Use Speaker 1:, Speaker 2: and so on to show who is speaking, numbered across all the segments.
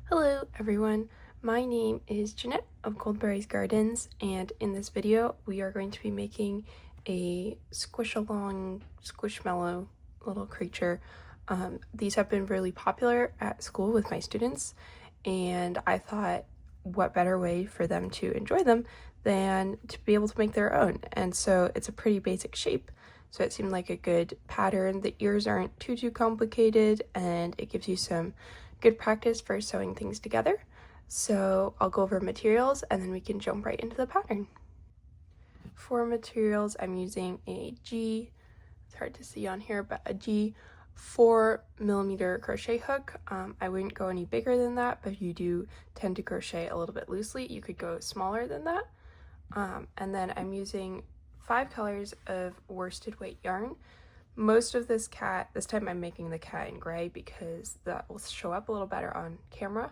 Speaker 1: Hello everyone, my name is Jeanette of Goldberry's Gardens, and in this video we are going to be making a squish-a-long squishmallow little creature. These have been really popular at school with my students, and I thought what better way for them to enjoy them than to be able to make their own. And so it's a pretty basic shape, so it seemed like a good pattern. The ears aren't too complicated, and it gives you some good practice for sewing things together. So I'll go over materials and then we can jump right into the pattern. For materials, I'm using a G, it's hard to see on here, but a G 4mm crochet hook. I wouldn't go any bigger than that, but if you do tend to crochet a little bit loosely, you could go smaller than that. And then I'm using 5 colors of worsted weight yarn. Most of this time I'm making the cat in gray because that will show up a little better on camera.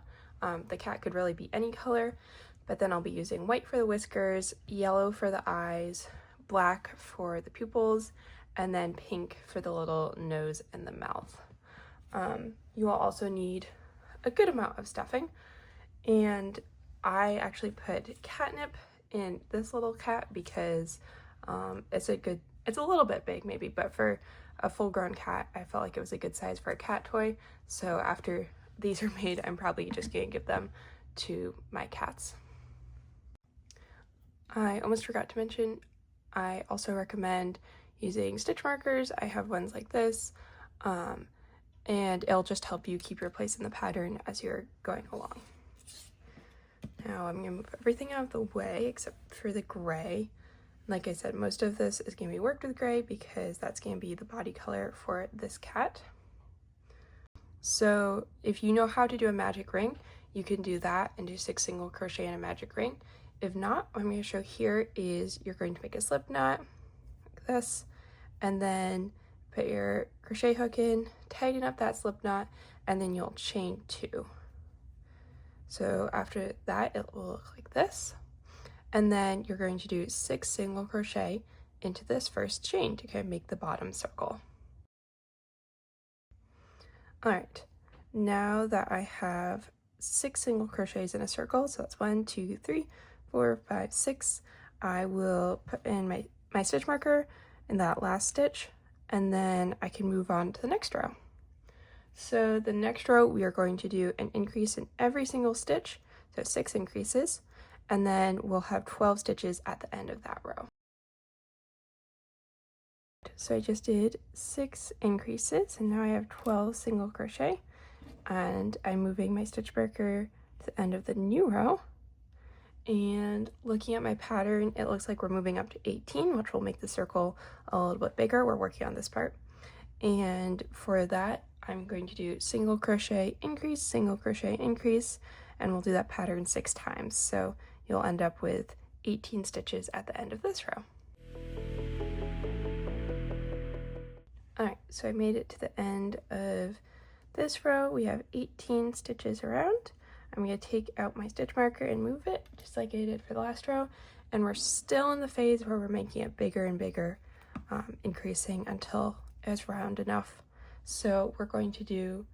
Speaker 1: The cat could really be any color, but then I'll be using white for the whiskers, yellow for the eyes, black for the pupils, and then pink for the little nose and the mouth. You will also need a good amount of stuffing, and I actually put catnip in this little cat because it's a little bit big maybe, but for a full-grown cat, I felt like it was a good size for a cat toy. So after these are made, I'm probably just gonna give them to my cats. I almost forgot to mention, I also recommend using stitch markers. I have ones like this, and it'll just help you keep your place in the pattern as you're going along. Now I'm gonna move everything out of the way except for the gray. Like I said, most of this is going to be worked with gray because that's going to be the body color for this cat. So if you know how to do a magic ring, you can do that and do 6 single crochet in a magic ring. If not, what I'm going to show here is you're going to make a slip knot like this, and then put your crochet hook in, tighten up that slip knot, and then you'll chain 2. So after that, it will look like this. And then you're going to do 6 single crochet into this first chain to kind of make the bottom circle. All right, now that I have 6 single crochets in a circle, so that's 1, 2, 3, 4, 5, 6, I will put in my stitch marker in that last stitch, and then I can move on to the next row. So the next row, we are going to do an increase in every single stitch, so 6 increases. And then we'll have 12 stitches at the end of that row. So I just did 6 increases, and now I have 12 single crochet, and I'm moving my stitch marker to the end of the new row. And looking at my pattern, it looks like we're moving up to 18, which will make the circle a little bit bigger. We're working on this part. And for that, I'm going to do single crochet, increase, and we'll do that pattern 6 times. So you'll end up with 18 stitches at the end of this row. Alright, so I made it to the end of this row. We have 18 stitches around. I'm going to take out my stitch marker and move it, just like I did for the last row. And we're still in the phase where we're making it bigger and bigger, increasing until it's round enough. So we're going to do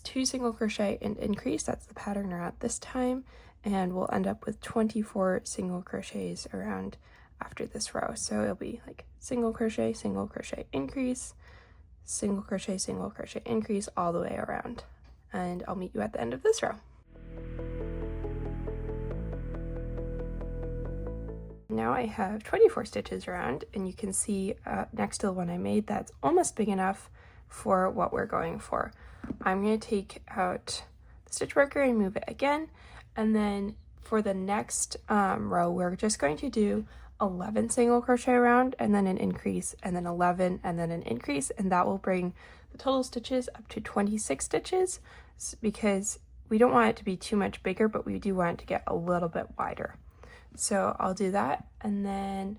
Speaker 1: 2 single crochet and increase. That's the pattern around this time, and we'll end up with 24 single crochets around after this row. So it'll be like single crochet, increase, single crochet, increase all the way around. And I'll meet you at the end of this row. Now I have 24 stitches around, and you can see next to the one I made that's almost big enough for what we're going for. I'm going to take out the stitch marker and move it again, and then for the next row we're just going to do 11 single crochet around, and then an increase, and then 11, and then an increase, and that will bring the total stitches up to 26 stitches, because we don't want it to be too much bigger, but we do want it to get a little bit wider. So I'll do that, and then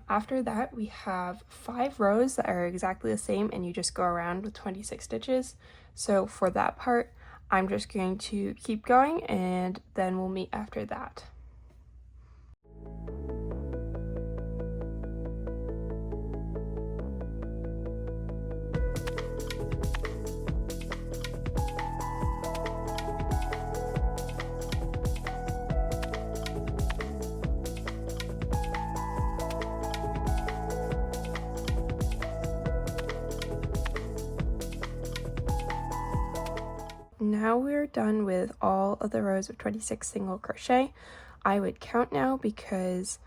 Speaker 1: after that we have 5 rows that are exactly the same, and you just go around with 26 stitches. So for that part, I'm just going to keep going, and then we'll meet after that. now we're done with all of the rows of 26 single crochet. I would count now because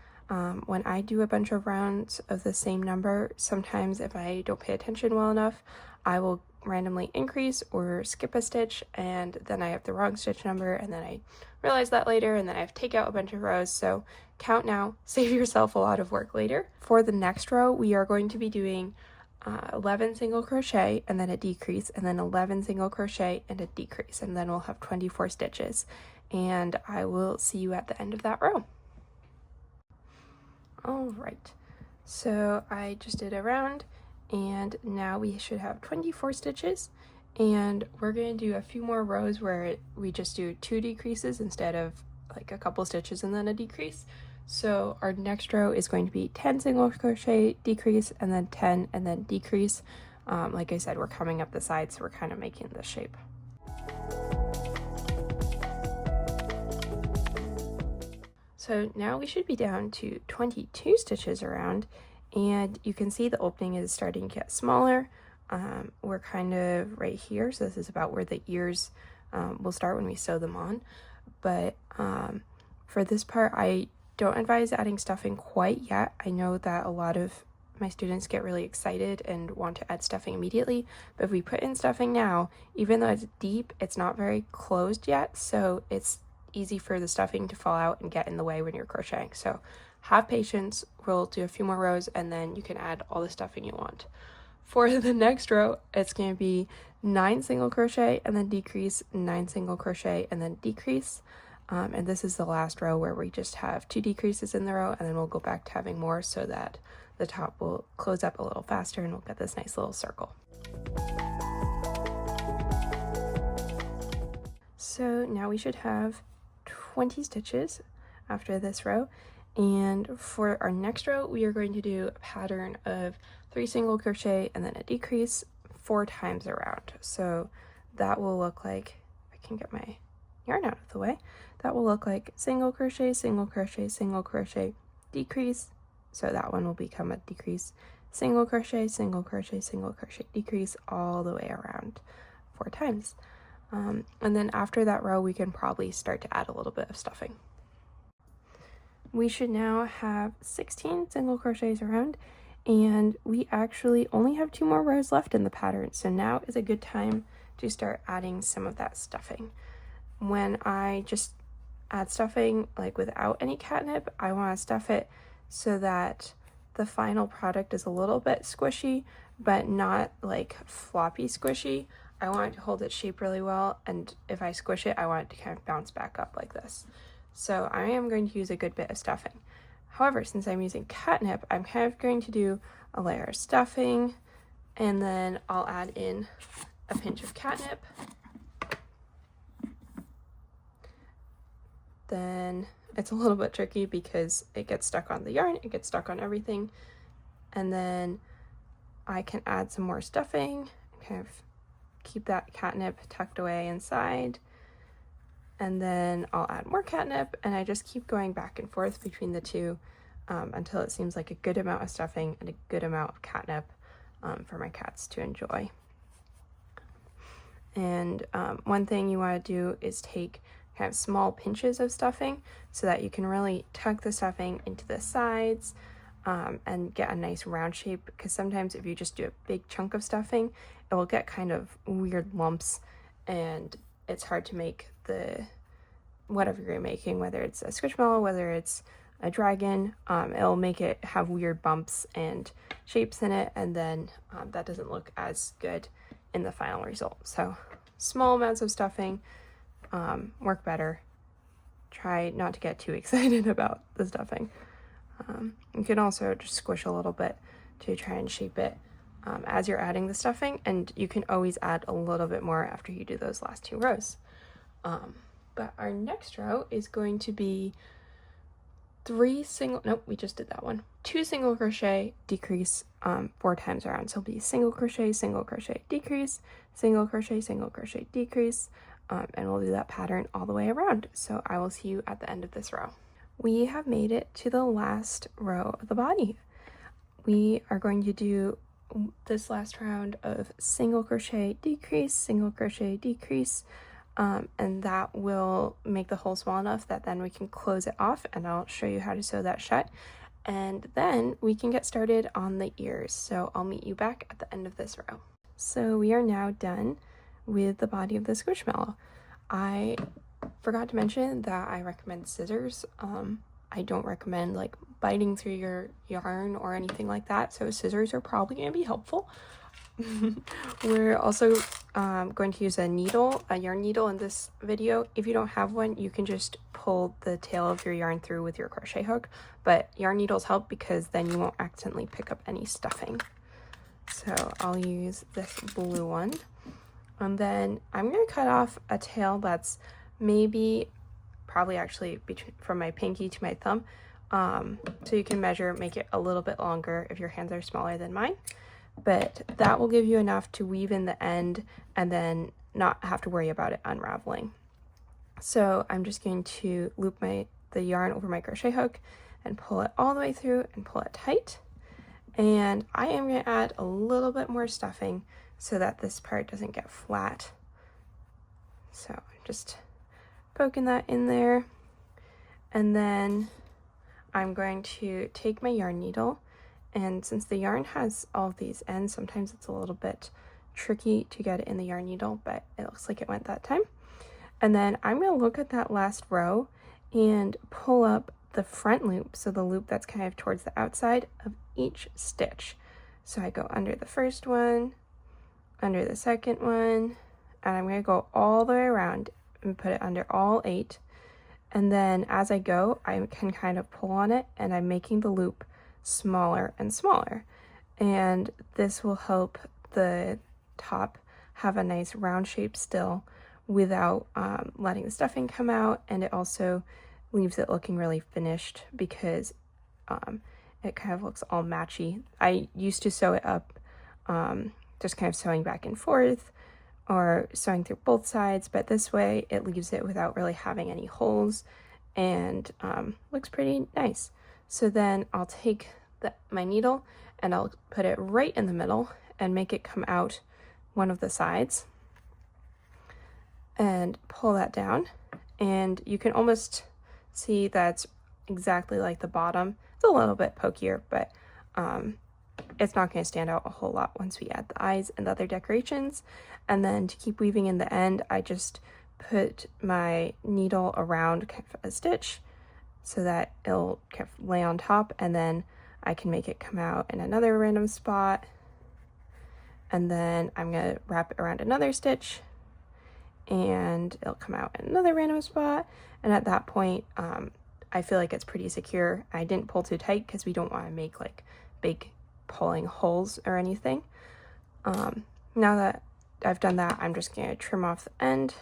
Speaker 1: when I do a bunch of rounds of the same number, sometimes if I don't pay attention well enough, I will randomly increase or skip a stitch, and then I have the wrong stitch number, and then I realize that later, and then I have to take out a bunch of rows. So count now, save yourself a lot of work later. For the next row, we are going to be doing 11 single crochet and then a decrease, and then 11 single crochet and a decrease, and then we'll have 24 stitches, and I will see you at the end of that row. All right, so I just did a round, and now we should have 24 stitches, and we're going to do a few more rows where we just do 2 decreases instead of like a couple stitches and then a decrease. So our next row is going to be 10 single crochet, decrease, and then 10 and then decrease. Like I said, we're coming up the sides, so we're kind of making this shape. So now we should be down to 22 stitches around, and you can see the opening is starting to get smaller. We're kind of right here, so this is about where the ears will start when we sew them on. But for this part, I don't advise adding stuffing quite yet. I know that a lot of my students get really excited and want to add stuffing immediately, but if we put in stuffing now, even though it's deep, it's not very closed yet, so it's easy for the stuffing to fall out and get in the way when you're crocheting. So have patience, we'll do a few more rows and then you can add all the stuffing you want. For the next row, it's going to be 9 single crochet and then decrease, 9 single crochet and then decrease. And this is the last row where we just have 2 decreases in the row, and then we'll go back to having more so that the top will close up a little faster and we'll get this nice little circle. So now we should have 20 stitches after this row, and for our next row we are going to do a pattern of 3 single crochet and then a decrease 4 times around. So that will look like, if I can get my yarn out of the way, that will look like single crochet, single crochet, single crochet, decrease, so that one will become a decrease, single crochet, single crochet, single crochet, decrease, all the way around 4 times. And then after that row, we can probably start to add a little bit of stuffing. We should now have 16 single crochets around, and we actually only have 2 more rows left in the pattern, so now is a good time to start adding some of that stuffing. When I just add stuffing like without any catnip, I want to stuff it so that the final product is a little bit squishy, but not like floppy squishy. I want it to hold its shape really well, and if I squish it, I want it to kind of bounce back up like this. So I am going to use a good bit of stuffing. However, since I'm using catnip, I'm kind of going to do a layer of stuffing, and then I'll add in a pinch of catnip. Then it's a little bit tricky because it gets stuck on the yarn, it gets stuck on everything, and then I can add some more stuffing, kind of keep that catnip tucked away inside, and then I'll add more catnip, and I just keep going back and forth between the two until it seems like a good amount of stuffing and a good amount of catnip for my cats to enjoy. And one thing you want to do is take kind of small pinches of stuffing so that you can really tuck the stuffing into the sides and get a nice round shape, because sometimes if you just do a big chunk of stuffing, it will get kind of weird lumps, and it's hard to make the whatever you're making, whether it's a squishmallow, whether it's a dragon, it'll make it have weird bumps and shapes in it, and then that doesn't look as good in the final result. So small amounts of stuffing work better. Try not to get too excited about the stuffing. You can also just squish a little bit to try and shape it as you're adding the stuffing, and you can always add a little bit more after you do those last 2 rows. But our next row is going to be 2 single crochet, decrease 4 times around. So it'll be single crochet, decrease, single crochet, decrease, and we'll do that pattern all the way around. So I will see you at the end of this row. We have made it to the last row of the body. We are going to do this last round of single crochet, decrease, single crochet, decrease, and that will make the hole small enough that then we can close it off, and I'll show you how to sew that shut. And then we can get started on the ears. So I'll meet you back at the end of this row. So we are now done with the body of the squishmallow. I forgot to mention that I recommend scissors. I don't recommend like biting through your yarn or anything like that, so scissors are probably going to be helpful. We're also going to use a yarn needle in this video. If you don't have one, you can just pull the tail of your yarn through with your crochet hook, but yarn needles help because then you won't accidentally pick up any stuffing. So I'll use this blue one, and then I'm going to cut off a tail that's probably actually from my pinky to my thumb, so you can measure, make it a little bit longer if your hands are smaller than mine. But that will give you enough to weave in the end and then not have to worry about it unraveling. So I'm just going to loop the yarn over my crochet hook and pull it all the way through and pull it tight. And I am going to add a little bit more stuffing so that this part doesn't get flat. So I'm just poking that in there. And then I'm going to take my yarn needle, and since the yarn has all of these ends, sometimes it's a little bit tricky to get it in the yarn needle, but it looks like it went that time. And then I'm going to look at that last row and pull up the front loop, so the loop that's kind of towards the outside of each stitch. So I go under the first one, under the second one, and I'm going to go all the way around and put it under all 8. And then as I go, I can kind of pull on it, and I'm making the loop smaller and smaller, and this will help the top have a nice round shape still without letting the stuffing come out, and it also leaves it looking really finished because it kind of looks all matchy. I used to sew it up just kind of sewing back and forth or sewing through both sides, but this way it leaves it without really having any holes, and looks pretty nice. So then I'll take my needle and I'll put it right in the middle and make it come out one of the sides and pull that down. And you can almost see that's exactly like the bottom. It's a little bit pokier, but it's not going to stand out a whole lot once we add the eyes and the other decorations. And then to keep weaving in the end, I just put my needle around kind of a stitch so that it'll kind of lay on top, and then I can make it come out in another random spot. And then I'm going to wrap it around another stitch and it'll come out in another random spot. And at that point, I feel like it's pretty secure. I didn't pull too tight because we don't want to make like big pulling holes or anything. Now that I've done that, I'm just going to trim off the end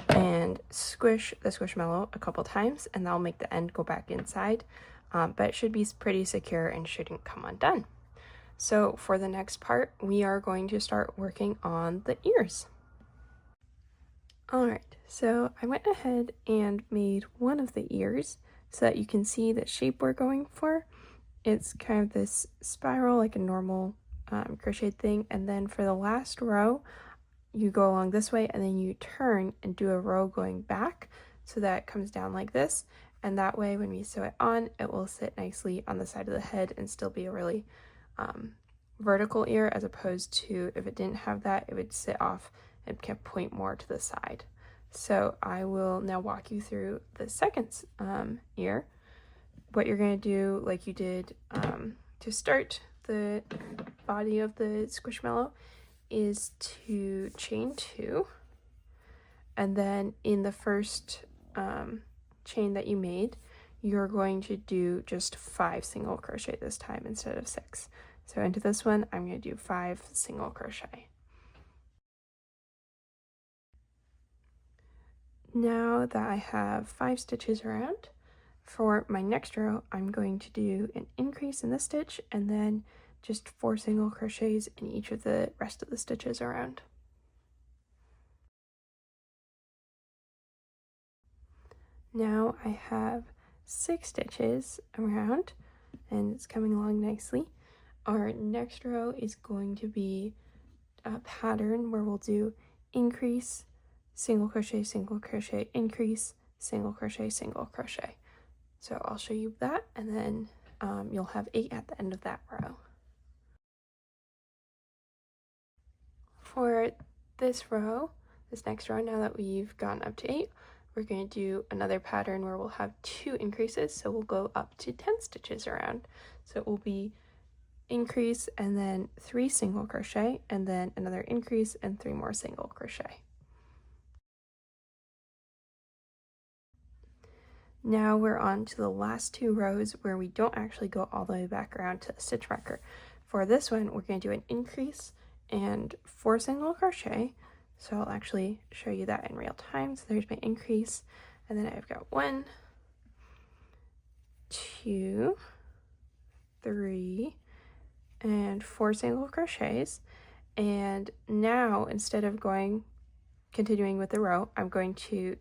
Speaker 1: and squish the squishmallow a couple times, and that'll make the end go back inside, but it should be pretty secure and shouldn't come undone. So for the next part, we are going to start working on the ears. Alright, so I went ahead and made one of the ears so that you can see the shape we're going for. It's kind of this spiral like a normal crochet thing, and then for the last row you go along this way and then you turn and do a row going back so that it comes down like this, and that way when we sew it on, it will sit nicely on the side of the head and still be a really vertical ear, as opposed to if it didn't have that, it would sit off and kind of point more to the side. So I will now walk you through the second ear. What you're going to do, like you did to start the body of the squishmallow, is to chain 2, and then in the first chain that you made, you're going to do just 5 single crochet this time instead of 6. So into this one, I'm going to do 5 single crochet. Now that I have 5 stitches around, for my next row, I'm going to do an increase in this stitch and then just 4 single crochets in each of the rest of the stitches around. Now I have 6 stitches around and it's coming along nicely. Our next row is going to be a pattern where we'll do increase, single crochet, increase, single crochet. So I'll show you that, and then you'll have 8 at the end of that row. For this row, this next row, now that we've gotten up to 8, we're going to do another pattern where we'll have 2 increases, so we'll go up to 10 stitches around. So it will be increase and then 3 single crochet, and then another increase and 3 more single crochet. Now we're on to the last 2 rows where we don't actually go all the way back around to the stitch marker. For this one, we're going to do an increase and 4 single crochet. So I'll actually show you that in real time. So there's my increase, and then I've got 1, 2, 3, and 4 single crochets. And now, instead of continuing with the row, I'm going to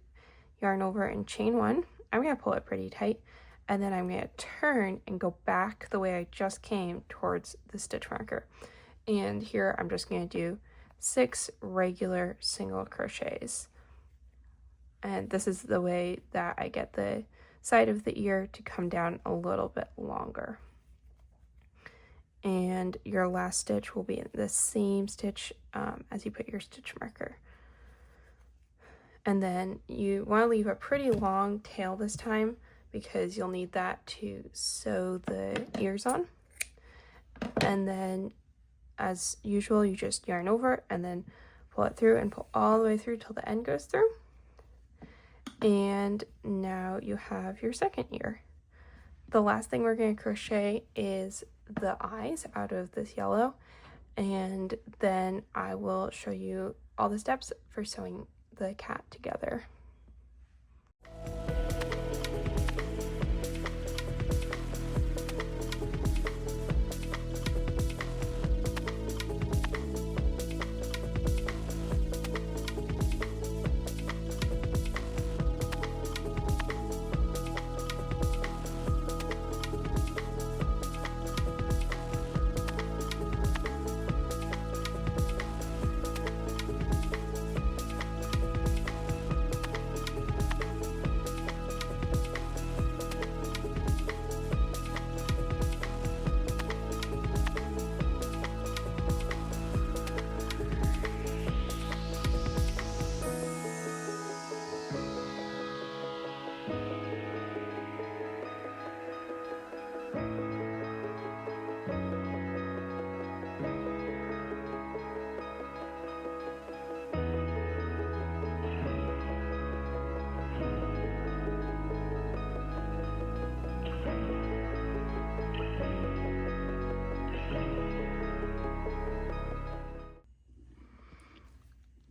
Speaker 1: yarn over and chain 1. I'm going to pull it pretty tight, and then I'm going to turn and go back the way I just came towards the stitch marker. And here I'm just going to do 6 regular single crochets. And this is the way that I get the side of the ear to come down a little bit longer. And your last stitch will be in the same stitch as you put your stitch marker. And then you want to leave a pretty long tail this time because you'll need that to sew the ears on. And then, as usual, you just yarn over and then pull it through and pull all the way through till the end goes through. And now you have your second ear. The last thing we're going to crochet is the eyes out of this yellow, and then I will show you all the steps for sewing the cat together.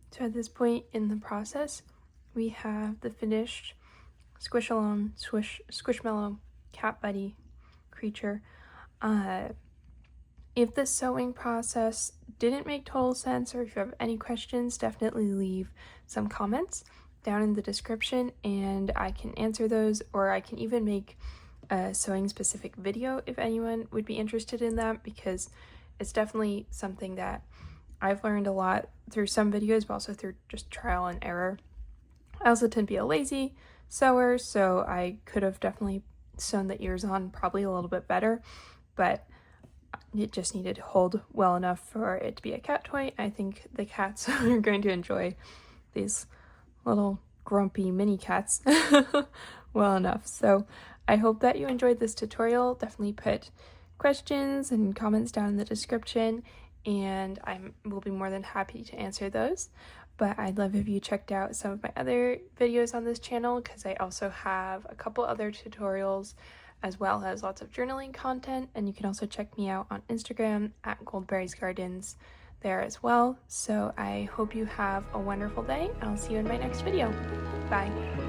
Speaker 1: So at this point in the process, we have the finished squish-a-long, squishmallow cat buddy creature. If the sewing process didn't make total sense, or if you have any questions, definitely leave some comments down in the description and I can answer those, or I can even make a sewing specific video if anyone would be interested in that, because it's definitely something that I've learned a lot through some videos, but also through just trial and error. I also tend to be a lazy sewer, so I could have definitely sewn the ears on probably a little bit better, but it just needed to hold well enough for it to be a cat toy. I think the cats are going to enjoy these little grumpy mini cats well enough. So I hope that you enjoyed this tutorial. Definitely put questions and comments down in the description, and I will be more than happy to answer those. But I'd love if you checked out some of my other videos on this channel, because I also have a couple other tutorials as well as lots of journaling content, and you can also check me out on Instagram at goldberriesgardens there as well. So I hope you have a wonderful day. I'll see you in my next video. Bye.